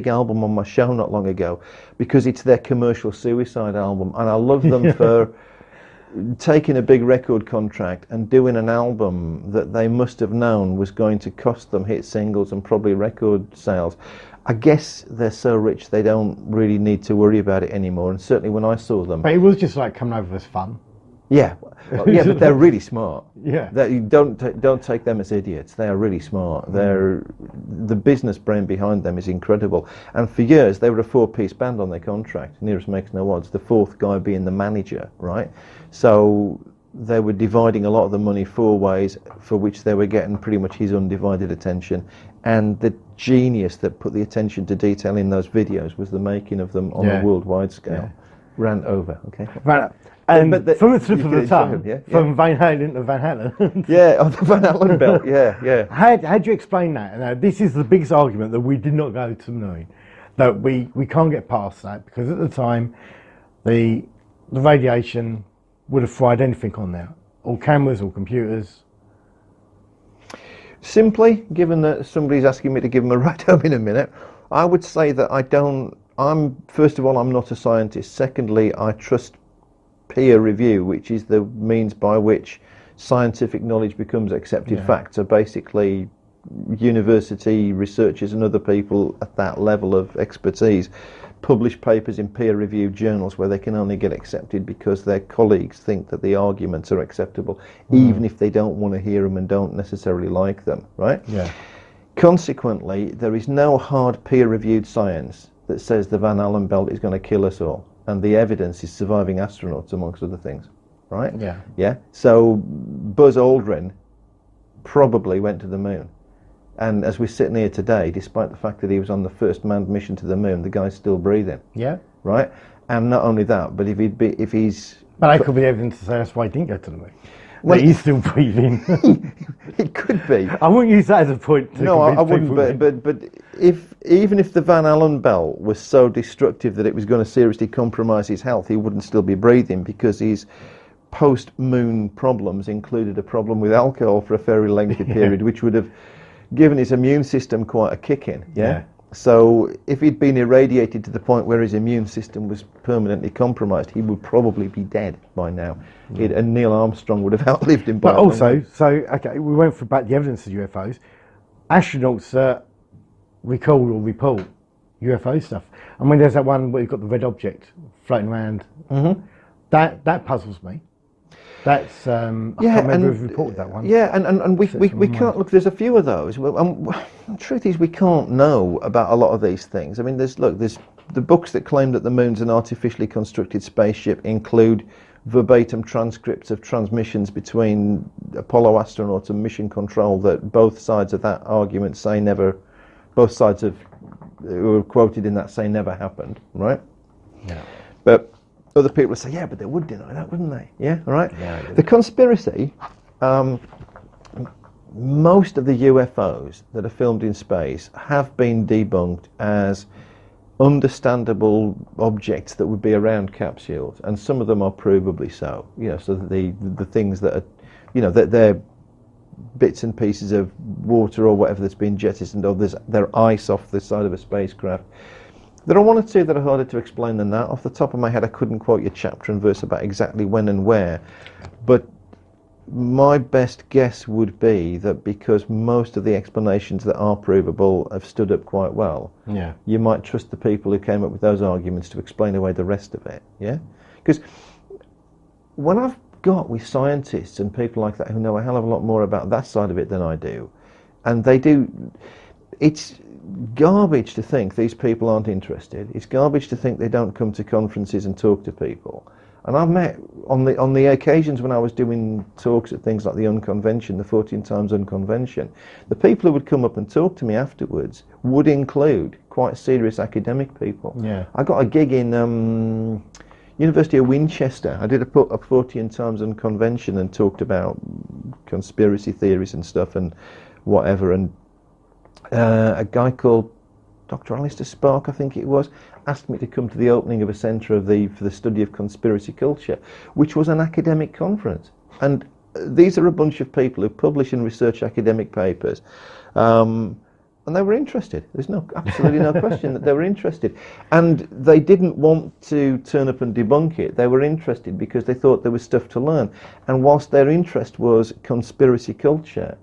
big album on my show not long ago because it's their commercial suicide album, and I love them for taking a big record contract and doing an album that they must have known was going to cost them hit singles and probably record sales. I guess they're so rich they don't really need to worry about it anymore, and certainly when I saw them... But it was just like coming over as fun. Yeah, well, yeah, but they're really smart. Yeah. You don't take them as idiots. They are really smart. The business brain behind them is incredible. And for years they were a 4-piece band on their contract. Nearest makes no odds. The fourth guy being the manager, right? So they were dividing a lot of the money 4 ways, for which they were getting pretty much his undivided attention. And the genius that put the attention to detail in those videos was the making of them on a worldwide scale. Ran over, okay? Right. And from the slip of the tongue, from Van Halen to Van Halen. Yeah, on the Van Halen belt, yeah. How do you explain that? Now, this is the biggest argument that we did not go to the moon, that we can't get past that, because at the time, the radiation would have fried anything on there, all cameras, all computers. Simply, given that somebody's asking me to give them a ride home in a minute, I would say that first of all, I'm not a scientist. Secondly, I trust peer review, which is the means by which scientific knowledge becomes accepted fact. So basically, university researchers and other people at that level of expertise publish papers in peer-reviewed journals where they can only get accepted because their colleagues think that the arguments are acceptable, even if they don't want to hear them and don't necessarily like them, right? Yeah. Consequently, there is no hard peer-reviewed science that says the Van Allen belt is going to kill us all. And the evidence is surviving astronauts, amongst other things, right? Yeah. Yeah. So Buzz Aldrin probably went to the moon. And as we're sitting here today, despite the fact that he was on the first manned mission to the moon, the guy's still breathing. Yeah. Right? And not only that, but if he's... But that could be evidence to say that's why he didn't go to the moon. Well, he's still breathing. It could be. I wouldn't use that as a point to No, I wouldn't, but even if the Van Allen belt was so destructive that it was going to seriously compromise his health, he wouldn't still be breathing, because his post-moon problems included a problem with alcohol for a very lengthy period, which would have given his immune system quite a kick in. Yeah. So if he'd been irradiated to the point where his immune system was permanently compromised, he would probably be dead by now. And Neil Armstrong would have outlived him by now. But also, okay, we went through back the evidence of UFOs. Astronauts recall or report UFO stuff. I mean, there's that one where you've got the red object floating around. That puzzles me. That's I can't remember who've reported that one. Yeah, and we can't look. There's a few of those. Well, the truth is, we can't know about a lot of these things. I mean, there's the books that claim that the moon's an artificially constructed spaceship include verbatim transcripts of transmissions between Apollo astronauts and mission control that both sides of that argument say never. Both sides who are quoted in that say never happened, right? Yeah. But other people will say, yeah, but they would deny that, wouldn't they? Yeah, all right? Yeah, the conspiracy, most of the UFOs that are filmed in space have been debunked as understandable objects that would be around capsules, and some of them are provably so. You know, so that the things that are, you know, that they're bits and pieces of water or whatever that's been jettisoned, or they're ice off the side of a spacecraft. There are one or two that are harder to explain than that. Off the top of my head, I couldn't quote you chapter and verse about exactly when and where, but my best guess would be that because most of the explanations that are provable have stood up quite well, you might trust the people who came up with those arguments to explain away the rest of it, yeah? Because when I've got with scientists and people like that who know a hell of a lot more about that side of it than I do, and they do, it's garbage to think these people aren't interested. It's garbage to think they don't come to conferences and talk to people. And I've met on the occasions when I was doing talks at things like the Unconvention, the 14 Times Unconvention, the people who would come up and talk to me afterwards would include quite serious academic people. Yeah. I got a gig in University of Winchester. I did a 14 Times Unconvention and talked about conspiracy theories and stuff and whatever, and a guy called Dr. Alistair Spreake, I think it was, asked me to come to the opening of a centre for the study of conspiracy culture, which was an academic conference. And these are a bunch of people who publish and research academic papers, And they were interested. There's absolutely no question that they were interested. And they didn't want to turn up and debunk it. They were interested because they thought there was stuff to learn. And whilst their interest was conspiracy culture,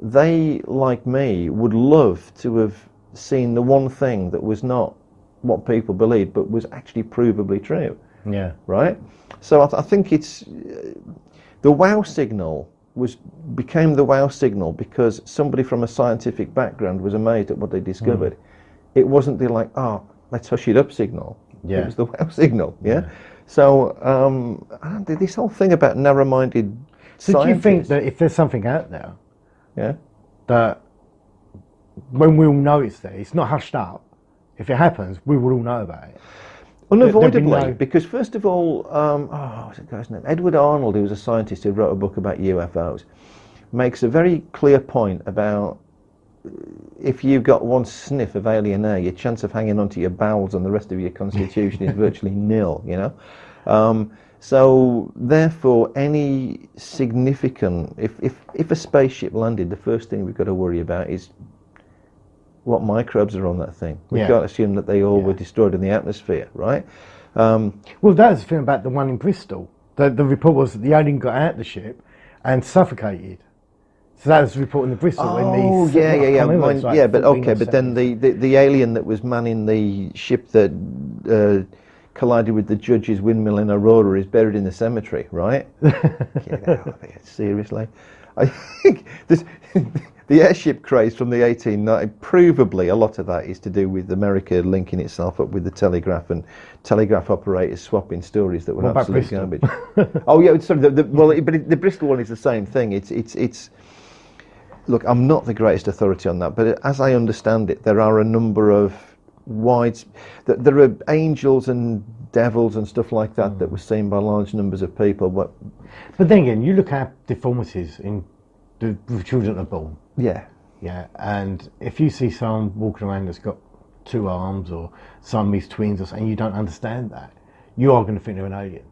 they, like me, would love to have seen the one thing that was not what people believed, but was actually provably true. Yeah. Right? So I think it's... the wow signal became the wow signal because somebody from a scientific background was amazed at what they discovered. It wasn't the like, oh, let's hush it up signal. Yeah. It was the wow signal. Yeah. So this whole thing about narrow-minded So scientists. do you think that if there's something out there, Yeah. that when we all notice that it's not hushed up, if it happens, we will all know about it? Unavoidably, because first of all, what's the guy's name? Edward Arnold, who was a scientist who wrote a book about UFOs, makes a very clear point about if you've got one sniff of alien air, your chance of hanging onto your bowels and the rest of your constitution is virtually nil, you know. So therefore, any significant, if a spaceship landed, the first thing we've got to worry about is what microbes are on that thing. We can't assume that they all were destroyed in the atmosphere, right? Well, that was the thing about the one in Bristol. The report was that the alien got out the ship and suffocated. So that was the report in the Bristol. Oh, in the, but then the alien that was manning the ship that collided with the judge's windmill in Aurora is buried in the cemetery, right? Get out of it, seriously. I think the airship craze from the 1890s, provably a lot of that is to do with America linking itself up with the telegraph and telegraph operators swapping stories that were absolute garbage. Oh yeah, sorry. But the Bristol one is the same thing. It's. Look, I'm not the greatest authority on that, but as I understand it, there are a number of there are angels and devils and stuff like that that were seen by large numbers of people. But then again, you look at deformities in the children that are born. Yeah. Yeah, and if you see someone walking around that's got 2 arms or Siamese twins or something, you don't understand that, you are going to think they're an alien.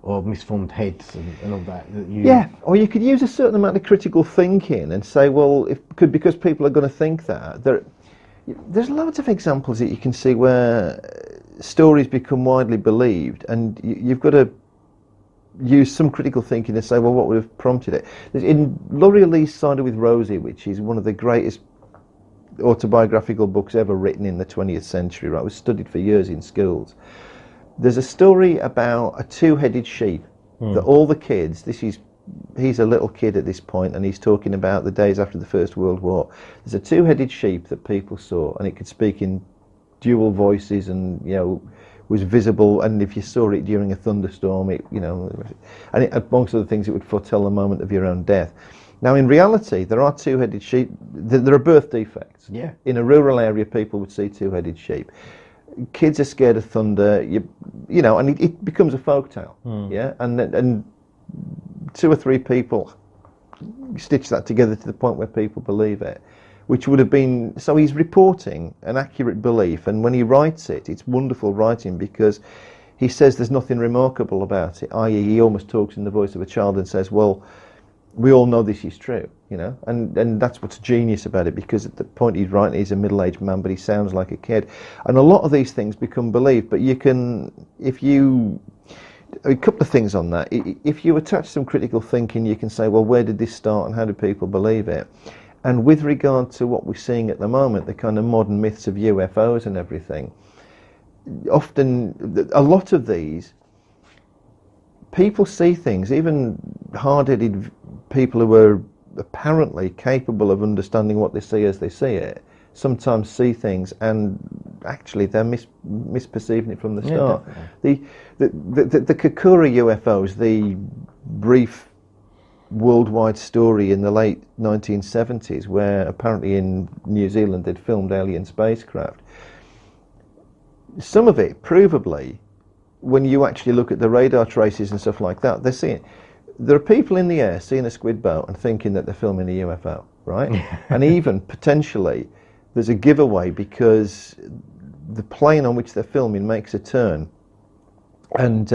Or misformed heads and all that. Yeah, or you could use a certain amount of critical thinking and say, well, because people are going to think that. There's loads of examples that you can see where stories become widely believed, and you've got to use some critical thinking to say, well, what would have prompted it? In Laurie Lee's Cider with Rosie, which is one of the greatest autobiographical books ever written in the 20th century, right? It was studied for years in schools. There's a story about a 2-headed sheep that all the kids, he's a little kid at this point, and he's talking about the days after the First World War. There's a 2-headed sheep that people saw, and it could speak in dual voices and, was visible, and if you saw it during a thunderstorm, and amongst other things, it would foretell the moment of your own death. Now, in reality, there are 2-headed sheep. There are birth defects. Yeah. In a rural area, people would see 2-headed sheep. Kids are scared of thunder, and it becomes a folktale, yeah. And 2 or 3 people stitch that together to the point where people believe it, which would have been. So he's reporting an accurate belief, and when he writes it, it's wonderful writing because he says there's nothing remarkable about it. I.e., he almost talks in the voice of a child and says, "Well, we all know this is true," and that's what's genius about it, because at the point he's writing, he's a middle-aged man, but he sounds like a kid. And a lot of these things become believed, but you can, a couple of things on that. If you attach some critical thinking, you can say, well, where did this start and how do people believe it? And with regard to what we're seeing at the moment, the kind of modern myths of UFOs and everything, often, a lot of these, people see things, even hard-headed people who are apparently capable of understanding what they see as they see it, sometimes see things and actually they're misperceiving it from the start. The Kakura UFOs, the brief worldwide story in the late 1970s where apparently in New Zealand they'd filmed alien spacecraft, some of it provably, when you actually look at the radar traces and stuff like that, there are people in the air seeing a squid boat and thinking that they're filming a UFO, right? And even potentially there's a giveaway because the plane on which they're filming makes a turn, and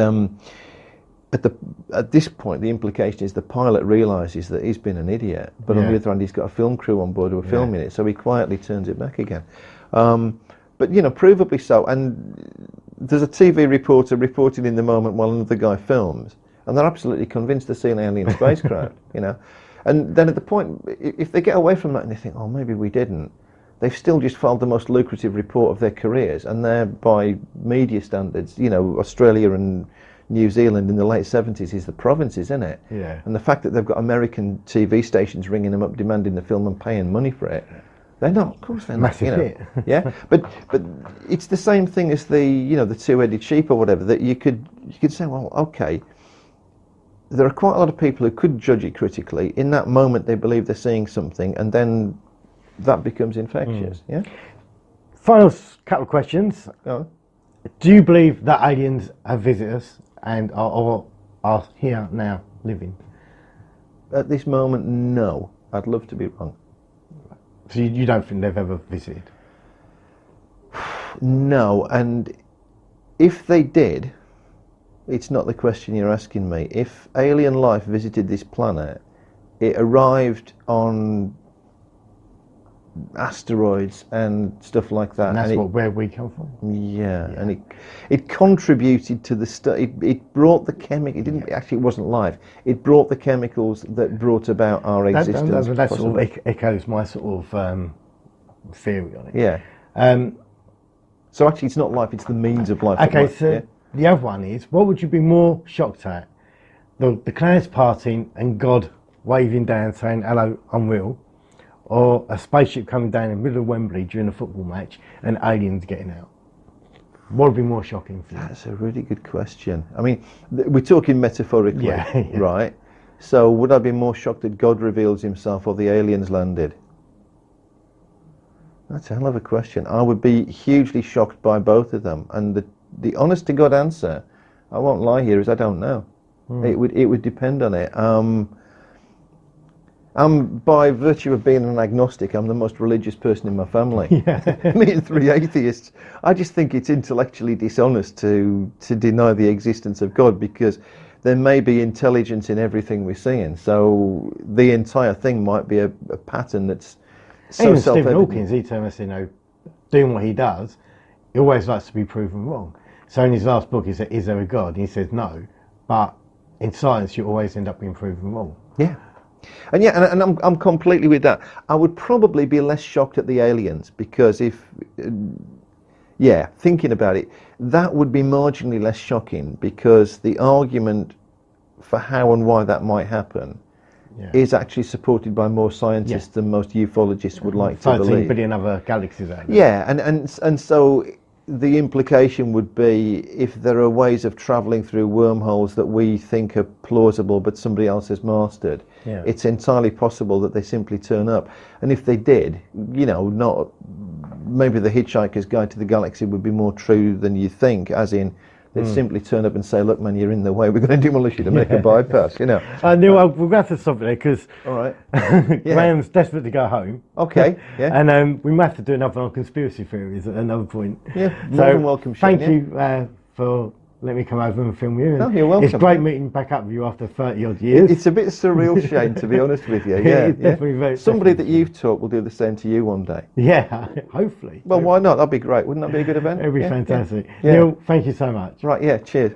at this point, the implication is the pilot realises that he's been an idiot, but on the other hand, he's got a film crew on board who are filming it, so he quietly turns it back again. But provably so. And there's a TV reporter reporting in the moment while another guy films, and they're absolutely convinced they're seeing an alien spacecraft. And then at the point, if they get away from that and they think, oh, maybe we didn't, they've still just filed the most lucrative report of their careers, and they're, by media standards, Australia and New Zealand in the late 70s is the province, isn't it? Yeah. And the fact that they've got American TV stations ringing them up demanding the film and paying money for it, they're not, of course they're not. Massive hit. Yeah, but it's the same thing as the two-headed sheep or whatever, that you could say, well, okay, there are quite a lot of people who could judge it critically. In that moment they believe they're seeing something, and then that becomes infectious. Yeah. Final couple of questions. Oh. Do you believe that aliens have visited us and are here now living? At this moment, no. I'd love to be wrong. So you don't think they've ever visited? No, and if they did, it's not the question you're asking me. If alien life visited this planet, it arrived on asteroids and stuff like that. And that's where we come from? Yeah, and it contributed to the it brought the chemical. It didn't actually. It wasn't life. It brought the chemicals that brought about our existence. That sort of echoes my sort of theory on it. Yeah. So actually, it's not life. It's the means of life. Okay, so the other one is: what would you be more shocked at? The clouds parting and God waving down saying, "Hello, I'm real," or a spaceship coming down in the middle of Wembley during a football match and aliens getting out? What would be more shocking for you? That's a really good question. I mean, we're talking metaphorically, yeah. right? So would I be more shocked that God reveals himself or the aliens landed? That's a hell of a question. I would be hugely shocked by both of them. And the honest to God answer, I won't lie here, is I don't know. It would depend on it. I'm, by virtue of being an agnostic, I'm the most religious person in my family. Yeah. Me and three atheists. I just think it's intellectually dishonest to deny the existence of God, because there may be intelligence in everything we're seeing. So the entire thing might be a pattern that's so even self-evident. Stephen Hawking, he tells us, doing what he does, he always likes to be proven wrong. So in his last book, he said, "Is there a God?" And he says no, but in science, you always end up being proven wrong. Yeah. And yeah, and I'm completely with that. I would probably be less shocked at the aliens, because thinking about it, that would be marginally less shocking, because the argument for how and why that might happen is actually supported by more scientists than most ufologists would like to believe. 13 billion other galaxies out there. Yeah, and so the implication would be, if there are ways of travelling through wormholes that we think are plausible but somebody else has mastered, it's entirely possible that they simply turn up. And if they did, not maybe the Hitchhiker's Guide to the Galaxy would be more true than you think, as in they'd simply turn up and say, "Look, man, you're in the way. We're going to demolish you to make a bypass." Neil, we're going to have to stop there, because all right, Graham's desperate to go home. Okay, yeah, and we might have to do another on conspiracy theories at another point. Yeah, more than welcome. Shane, thank you for letting me come over and film you. No, you're welcome. It's great meeting back up with you after 30 odd years. It's a bit surreal, Shane, to be honest with you. Yeah, it's definitely very. Somebody that you've taught will do the same to you one day. Yeah, hopefully. Well, why not? That'd be great. Wouldn't that be a good event? It'd be fantastic. Yeah. Neil, thank you so much. Right, yeah, cheers.